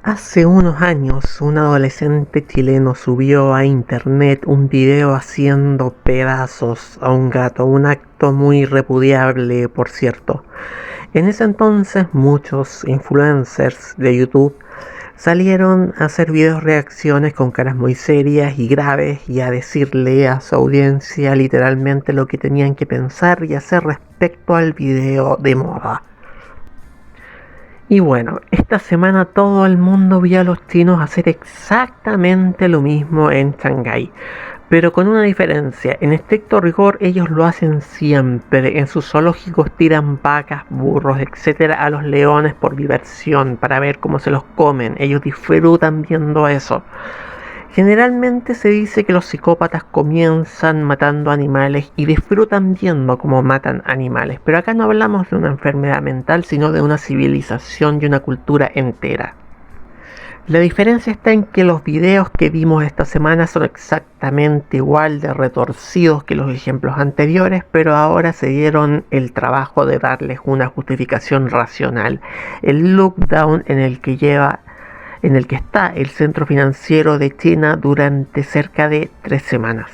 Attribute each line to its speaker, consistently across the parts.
Speaker 1: Hace unos años, un adolescente chileno subió a internet un video haciendo pedazos a un gato, un acto muy repudiable, por cierto. En ese entonces, muchos influencers de YouTube salieron a hacer videos reacciones con caras muy serias y graves y a decirle a su audiencia literalmente lo que tenían que pensar y hacer respecto al video de moda. Y bueno, esta semana todo el mundo vio a los chinos hacer exactamente lo mismo en Shanghái, pero con una diferencia. En estricto rigor ellos lo hacen siempre. En sus zoológicos tiran vacas, burros, etcétera a los leones por diversión, para ver cómo se los comen. Ellos disfrutan viendo eso. Generalmente se dice que los psicópatas comienzan matando animales y disfrutan viendo cómo matan animales, pero acá no hablamos de una enfermedad mental, sino de una civilización y una cultura entera. La diferencia está en que los videos que vimos esta semana son exactamente igual de retorcidos que los ejemplos anteriores, pero ahora se dieron el trabajo de darles una justificación racional. El lockdown en el que está el centro financiero de China durante cerca de 3 semanas.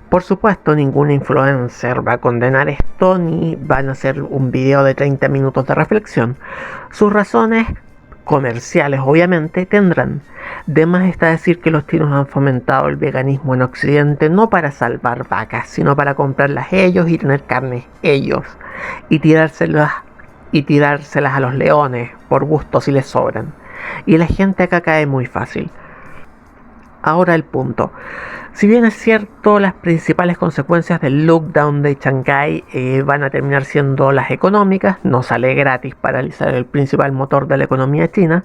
Speaker 1: Por supuesto, ningún influencer va a condenar esto ni van a hacer un video de 30 minutos de reflexión. Sus razones comerciales obviamente tendrán. De más está decir que los chinos han fomentado el veganismo en Occidente no para salvar vacas, sino para comprarlas ellos y tener carne ellos y tirárselas a los leones por gusto si les sobran. Y la gente acá cae muy fácil. Ahora el punto. Si bien es cierto, las principales consecuencias del lockdown de Shanghái van a terminar siendo las económicas, no sale gratis paralizar el principal motor de la economía china.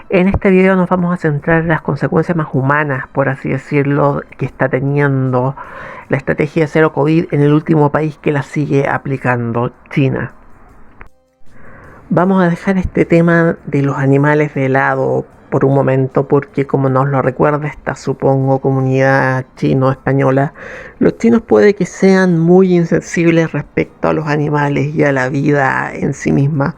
Speaker 1: En este video nos vamos a centrar en las consecuencias más humanas, por así decirlo, que está teniendo la estrategia de cero COVID en el último país que la sigue aplicando, China. Vamos a dejar este tema de los animales de lado por un momento porque, como nos lo recuerda esta, supongo, comunidad chino-española, los chinos puede que sean muy insensibles respecto a los animales y a la vida en sí misma,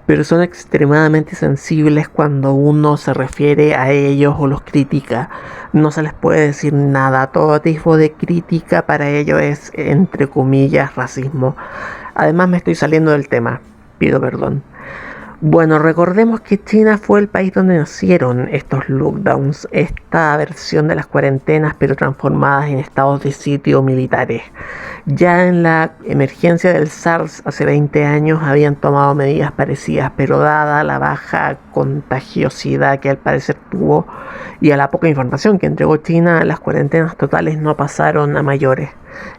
Speaker 1: pero son extremadamente sensibles cuando uno se refiere a ellos o los critica. No se les puede decir nada. Todo tipo de crítica para ellos es, entre comillas, racismo. Además, me estoy saliendo del tema, pido perdón. Bueno, recordemos que China fue el país donde nacieron estos lockdowns, esta versión de las cuarentenas pero transformadas en estados de sitio militares. Ya en la emergencia del SARS hace 20 años habían tomado medidas parecidas, pero dada la baja contagiosidad que al parecer tuvo y a la poca información que entregó China, las cuarentenas totales no pasaron a mayores.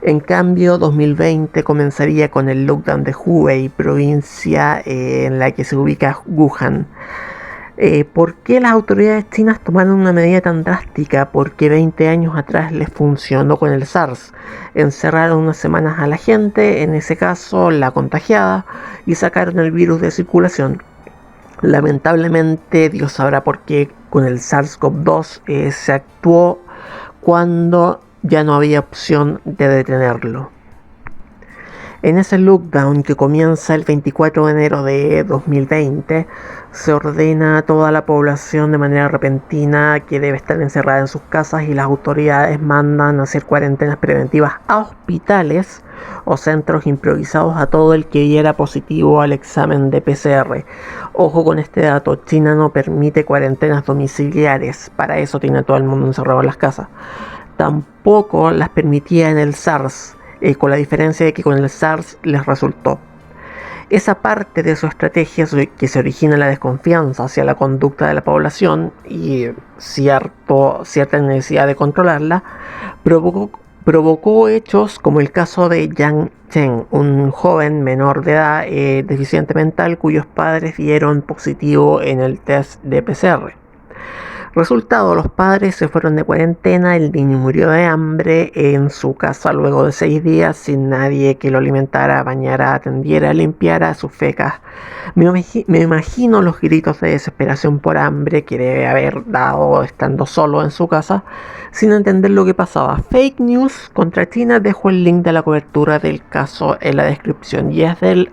Speaker 1: En cambio, 2020 comenzaría con el lockdown de Hubei, provincia en la que se ubica Wuhan. ¿Por qué las autoridades chinas tomaron una medida tan drástica? Porque 20 años atrás les funcionó con el SARS. Encerraron unas semanas a la gente, en ese caso la contagiada, y sacaron el virus de circulación. Lamentablemente, Dios sabrá por qué con el SARS-CoV-2 se actuó cuando ya no había opción de detenerlo. En ese lockdown que comienza el 24 de enero de 2020, se ordena a toda la población de manera repentina que debe estar encerrada en sus casas y las autoridades mandan a hacer cuarentenas preventivas a hospitales o centros improvisados a todo el que diera positivo al examen de PCR. Ojo con este dato, China no permite cuarentenas domiciliares, para eso tiene todo el mundo encerrado en las casas. Tampoco las permitía en el SARS, con la diferencia de que con el SARS les resultó. Esa parte de su estrategia que se origina en la desconfianza hacia la conducta de la población y cierta necesidad de controlarla, provocó hechos como el caso de Yang Chen, un joven menor de edad deficiente mental cuyos padres dieron positivo en el test de PCR. Resultado, los padres se fueron de cuarentena, el niño murió de hambre en su casa luego de 6 días sin nadie que lo alimentara, bañara, atendiera, limpiara sus fecas. Me imagino los gritos de desesperación por hambre que debe haber dado estando solo en su casa, sin entender lo que pasaba. Fake News contra China. Dejo el link de la cobertura del caso en la descripción y es del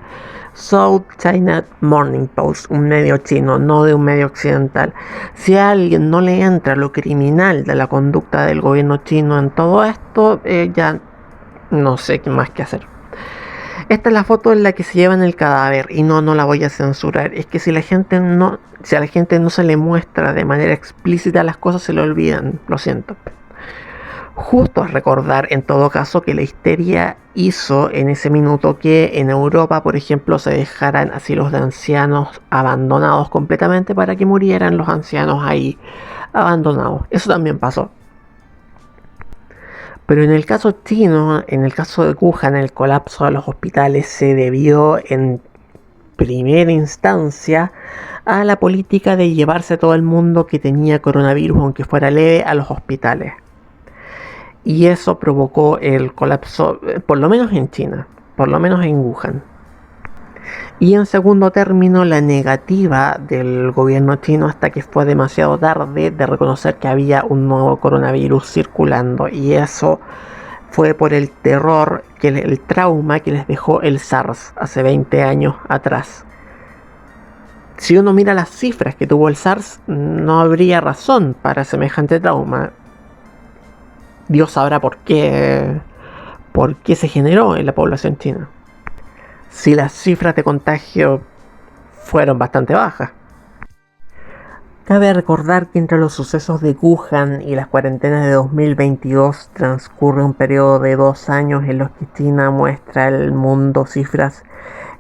Speaker 1: South China Morning Post, un medio chino, no de un medio occidental. Si a alguien no le entra lo criminal de la conducta del gobierno chino en todo esto, ya no sé qué más que hacer. Esta es la foto en la que se llevan el cadáver y no la voy a censurar. Es que si a la gente no se le muestra de manera explícita las cosas, se le olvidan. Lo siento. Justo es recordar en todo caso que la histeria hizo en ese minuto que en Europa, por ejemplo, se dejaran asilos de ancianos abandonados completamente para que murieran los ancianos ahí abandonados. Eso también pasó. Pero en el caso chino, en el caso de Wuhan, el colapso de los hospitales se debió en primera instancia a la política de llevarse a todo el mundo que tenía coronavirus, aunque fuera leve, a los hospitales. Y eso provocó el colapso, por lo menos en China, por lo menos en Wuhan. Y en segundo término, la negativa del gobierno chino hasta que fue demasiado tarde de reconocer que había un nuevo coronavirus circulando. Y eso fue por el terror, el trauma que les dejó el SARS hace 20 años atrás. Si uno mira las cifras que tuvo el SARS, no habría razón para semejante trauma. Dios sabrá por qué se generó en la población china. Si las cifras de contagio fueron bastante bajas. Cabe recordar que entre los sucesos de Wuhan y las cuarentenas de 2022 transcurre un periodo de 2 años en los que China muestra al mundo cifras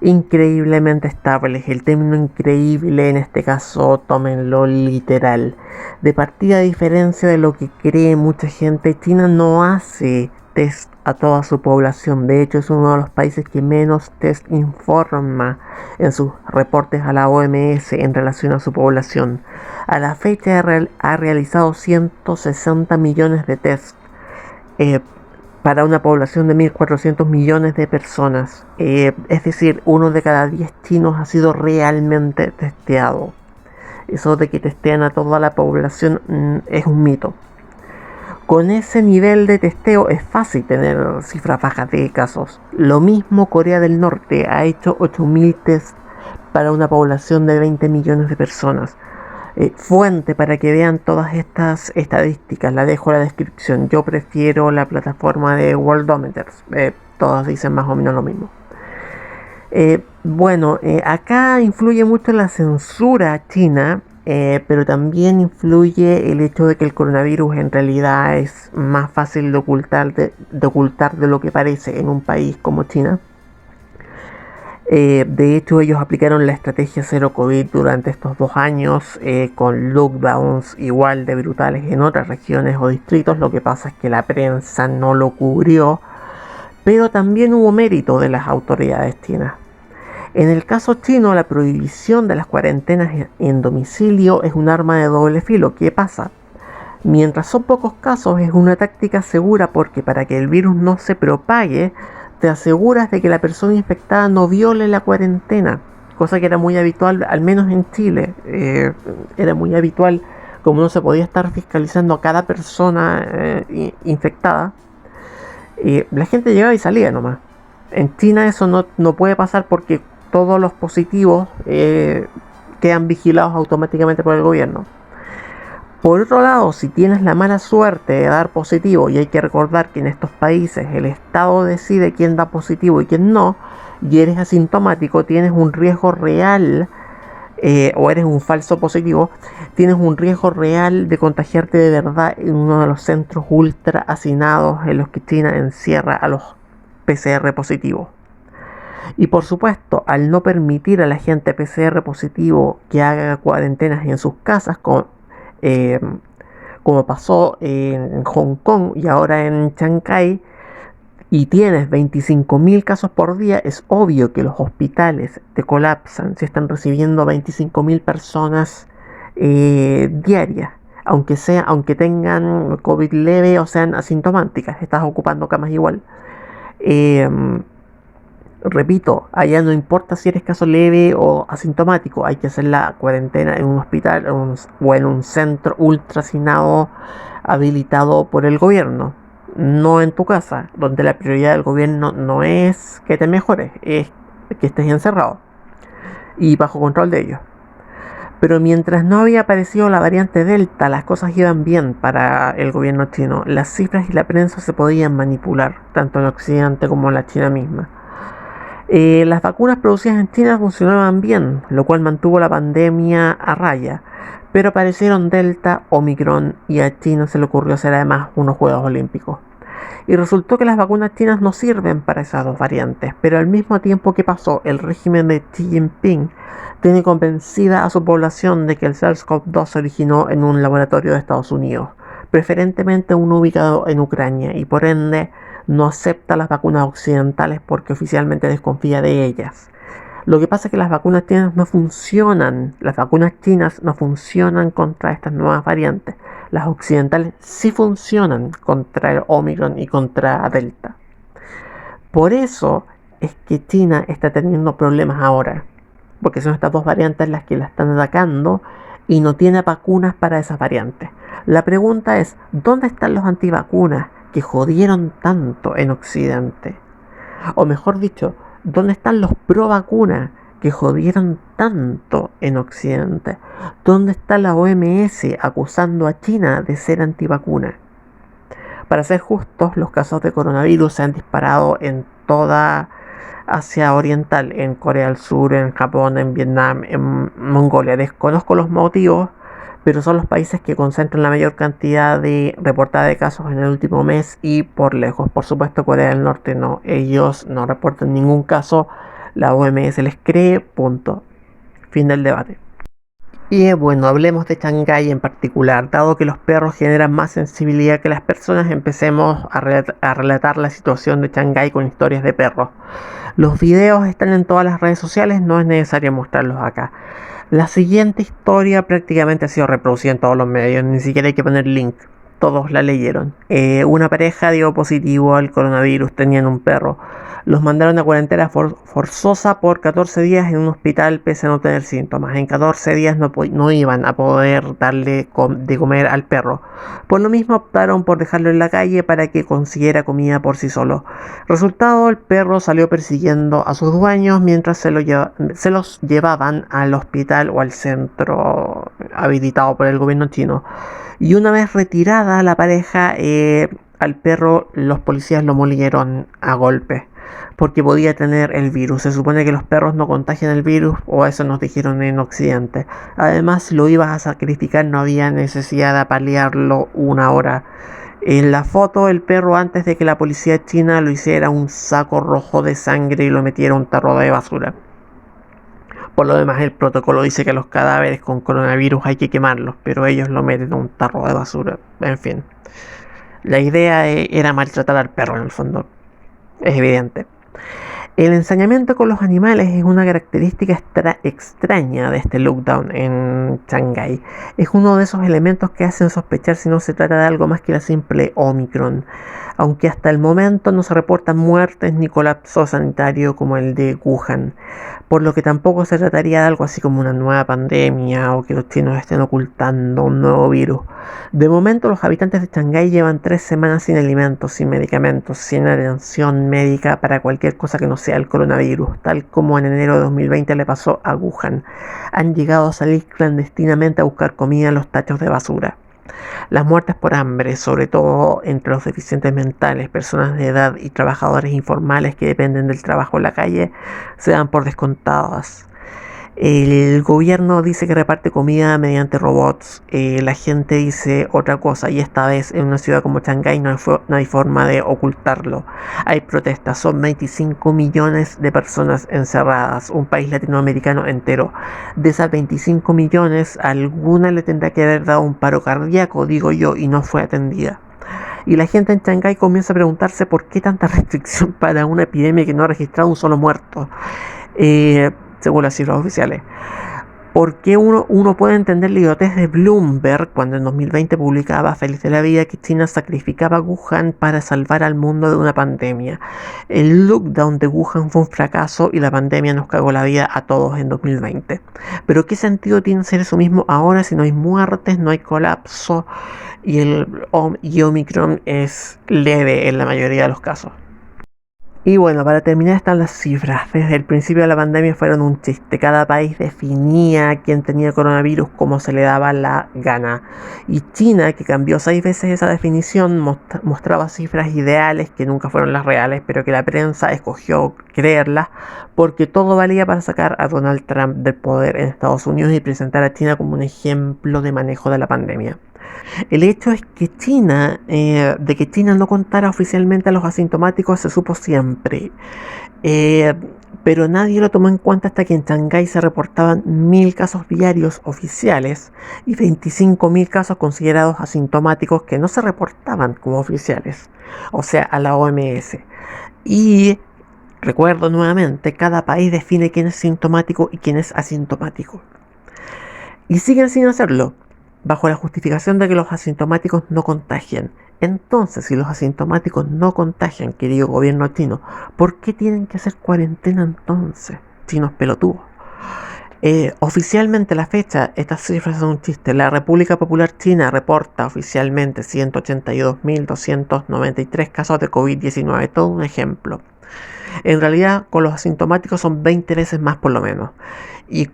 Speaker 1: increíblemente estables. El término increíble en este caso tómenlo literal. De partida, a diferencia de lo que cree mucha gente, China no hace test a toda su población. De hecho, es uno de los países que menos test informa en sus reportes a la OMS en relación a su población. A la fecha ha realizado 160 millones de test para una población de 1.400 millones de personas. Es decir, 1 de cada 10 chinos ha sido realmente testeado. Eso de que testean a toda la población es un mito. Con ese nivel de testeo es fácil tener cifras bajas de casos. Lo mismo Corea del Norte ha hecho 8.000 tests para una población de 20 millones de personas. Fuente para que vean todas estas estadísticas, la dejo en la descripción. Yo prefiero la plataforma de Worldometers. Todas dicen más o menos lo mismo. Acá influye mucho la censura china. Pero también influye el hecho de que el coronavirus en realidad es más fácil de ocultar de lo que parece en un país como China. De hecho, ellos aplicaron la estrategia cero COVID durante estos 2 años con lockdowns igual de brutales en otras regiones o distritos. Lo que pasa es que la prensa no lo cubrió, pero también hubo mérito de las autoridades chinas. En el caso chino, la prohibición de las cuarentenas en domicilio es un arma de doble filo. ¿Qué pasa? Mientras son pocos casos, es una táctica segura porque para que el virus no se propague, te aseguras de que la persona infectada no viole la cuarentena. Cosa que era muy habitual, al menos en Chile. Era muy habitual, como no se podía estar fiscalizando a cada persona infectada. La gente llegaba y salía nomás. En China eso no puede pasar porque todos los positivos quedan vigilados automáticamente por el gobierno. Por otro lado, si tienes la mala suerte de dar positivo, y hay que recordar que en estos países el Estado decide quién da positivo y quién no, y eres asintomático, tienes un riesgo real, o eres un falso positivo, tienes un riesgo real de contagiarte de verdad en uno de los centros ultra hacinados en los que China encierra a los PCR positivos. Y por supuesto, al no permitir a la gente PCR positivo que haga cuarentenas en sus casas, como pasó en Hong Kong y ahora en Shanghái, y tienes 25.000 casos por día, es obvio que los hospitales te colapsan si están recibiendo 25.000 personas diarias. Aunque tengan COVID leve o sean asintomáticas, estás ocupando camas igual. Repito, allá no importa si eres caso leve o asintomático, hay que hacer la cuarentena en un hospital o en un centro ultra hacinado habilitado por el gobierno, no en tu casa, donde la prioridad del gobierno no es que te mejores, es que estés encerrado. y bajo control de ellos. Pero mientras no había aparecido la variante Delta, las cosas iban bien para el gobierno chino. Las cifras y la prensa se podían manipular, tanto en Occidente como en la China misma. Las vacunas producidas en China funcionaban bien, lo cual mantuvo la pandemia a raya. Pero aparecieron Delta, Omicron y a China se le ocurrió hacer además unos Juegos Olímpicos. Y resultó que las vacunas chinas no sirven para esas dos variantes, pero al mismo tiempo que pasó, el régimen de Xi Jinping tiene convencida a su población de que el SARS-CoV-2 se originó en un laboratorio de Estados Unidos, preferentemente uno ubicado en Ucrania, y por ende no acepta las vacunas occidentales porque oficialmente desconfía de ellas. Lo que pasa es que las vacunas chinas no funcionan contra estas nuevas variantes. Las occidentales sí funcionan contra el Omicron y contra Delta. Por eso es que China está teniendo problemas ahora, porque son estas dos variantes las que la están atacando y no tiene vacunas para esas variantes. La pregunta es, ¿dónde están los antivacunas que jodieron tanto en Occidente? O mejor dicho, ¿dónde están los pro vacunas que jodieron tanto en Occidente? ¿Dónde está la OMS acusando a China de ser antivacuna? Para ser justos, los casos de coronavirus se han disparado en toda Asia Oriental, en Corea del Sur, en Japón, en Vietnam, en Mongolia. Desconozco los motivos, pero son los países que concentran la mayor cantidad de reportada de casos en el último mes y por lejos. Por supuesto, Corea del Norte no. Ellos no reportan ningún caso. La OMS les cree, punto. Fin del debate. Y bueno, hablemos de Shanghái en particular. Dado que los perros generan más sensibilidad que las personas, empecemos a relatar la situación de Shanghái con historias de perros. Los videos están en todas las redes sociales, no es necesario mostrarlos acá. La siguiente historia prácticamente ha sido reproducida en todos los medios, ni siquiera hay que poner link, todos la leyeron. Una pareja dio positivo al coronavirus, tenían un perro. Los mandaron a cuarentena forzosa por 14 días en un hospital pese a no tener síntomas. En 14 días no iban a poder darle de comer al perro. Por lo mismo optaron por dejarlo en la calle para que consiguiera comida por sí solo. Resultado, el perro salió persiguiendo a sus dueños mientras se los llevaban al hospital o al centro habilitado por el gobierno chino. Y una vez retirada la pareja, al perro los policías lo molieron a golpes porque podía tener el virus. Se supone que los perros no contagian el virus, o eso nos dijeron en Occidente. Además, si lo ibas a sacrificar no había necesidad de apalearlo una hora. En la foto, el perro, antes de que la policía china lo hiciera, un saco rojo de sangre y lo metiera a un tarro de basura. Por lo demás, el protocolo dice que los cadáveres con coronavirus hay que quemarlos, pero ellos lo meten a un tarro de basura. En fin, la idea era maltratar al perro en el fondo. Es evidente. El ensañamiento con los animales es una característica extraña de este lockdown en Shanghái. Es uno de esos elementos que hacen sospechar si no se trata de algo más que la simple Omicron. Aunque hasta el momento no se reportan muertes ni colapso sanitario como el de Wuhan, por lo que tampoco se trataría de algo así como una nueva pandemia o que los chinos estén ocultando un nuevo virus. De momento, los habitantes de Shanghái llevan 3 semanas sin alimentos, sin medicamentos, sin atención médica para cualquier cosa que no sea el coronavirus, tal como en enero de 2020 le pasó a Wuhan. Han llegado a salir clandestinamente a buscar comida en los tachos de basura. Las muertes por hambre, sobre todo entre los deficientes mentales, personas de edad y trabajadores informales que dependen del trabajo en la calle, se dan por descontadas. El gobierno dice que reparte comida mediante robots. La gente dice otra cosa, y esta vez en una ciudad como Shanghái no hay forma de ocultarlo. Hay protestas, son 25 millones de personas encerradas, un país latinoamericano entero. De esas 25 millones, alguna le tendrá que haber dado un paro cardíaco, digo yo, y no fue atendida. Y la gente en Shanghái comienza a preguntarse por qué tanta restricción para una epidemia que no ha registrado un solo muerto. Según las cifras oficiales. Porque uno puede entender la idiotez de Bloomberg cuando en 2020 publicaba feliz de la vida que China sacrificaba a Wuhan para salvar al mundo de una pandemia. El lockdown de Wuhan fue un fracaso y la pandemia nos cagó la vida a todos en 2020. Pero ¿qué sentido tiene hacer eso mismo ahora si no hay muertes, no hay colapso y Omicron es leve en la mayoría de los casos? Y bueno, para terminar están las cifras. Desde el principio de la pandemia fueron un chiste. Cada país definía quién tenía coronavirus como se le daba la gana. Y China, que cambió 6 veces esa definición, mostraba cifras ideales que nunca fueron las reales, pero que la prensa escogió creerlas porque todo valía para sacar a Donald Trump del poder en Estados Unidos y presentar a China como un ejemplo de manejo de la pandemia. El hecho es que de que China no contara oficialmente a los asintomáticos se supo siempre, eh, pero nadie lo tomó en cuenta hasta que en Shanghái se reportaban 1000 casos diarios oficiales y 25.000 casos considerados asintomáticos que no se reportaban como oficiales, o sea, a la OMS. Y recuerdo nuevamente, cada país define quién es sintomático y quién es asintomático. Y siguen sin hacerlo, bajo la justificación de que los asintomáticos no contagian. Entonces, si los asintomáticos no contagian, querido gobierno chino, ¿por qué tienen que hacer cuarentena entonces? Chinos pelotudos. Oficialmente la fecha, estas cifras son un chiste. La República Popular China reporta oficialmente 182.293 casos de COVID-19. Todo un ejemplo. En realidad, con los asintomáticos son 20 veces más por lo menos. Y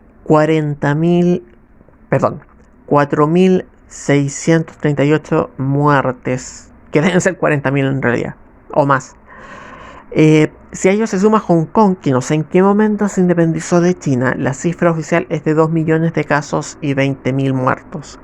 Speaker 1: 4.638 muertes, que deben ser 40.000 en realidad, o más. Si a ello se suma Hong Kong, que no sé en qué momento se independizó de China, la cifra oficial es de 2 millones de casos y 20.000 muertos.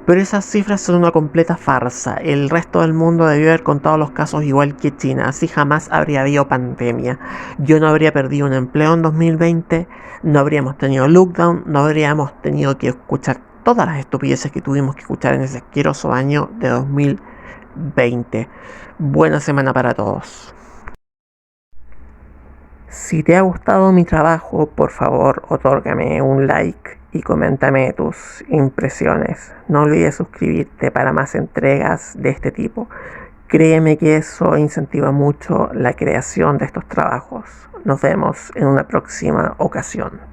Speaker 1: Pero esas cifras son una completa farsa. El resto del mundo debió haber contado los casos igual que China, así jamás habría habido pandemia. Yo no habría perdido un empleo en 2020, no habríamos tenido lockdown, no habríamos tenido que escuchar todas las estupideces que tuvimos que escuchar en ese asqueroso año de 2020. Buena semana para todos. Si te ha gustado mi trabajo, por favor, otórgame un like y coméntame tus impresiones. No olvides suscribirte para más entregas de este tipo. Créeme que eso incentiva mucho la creación de estos trabajos. Nos vemos en una próxima ocasión.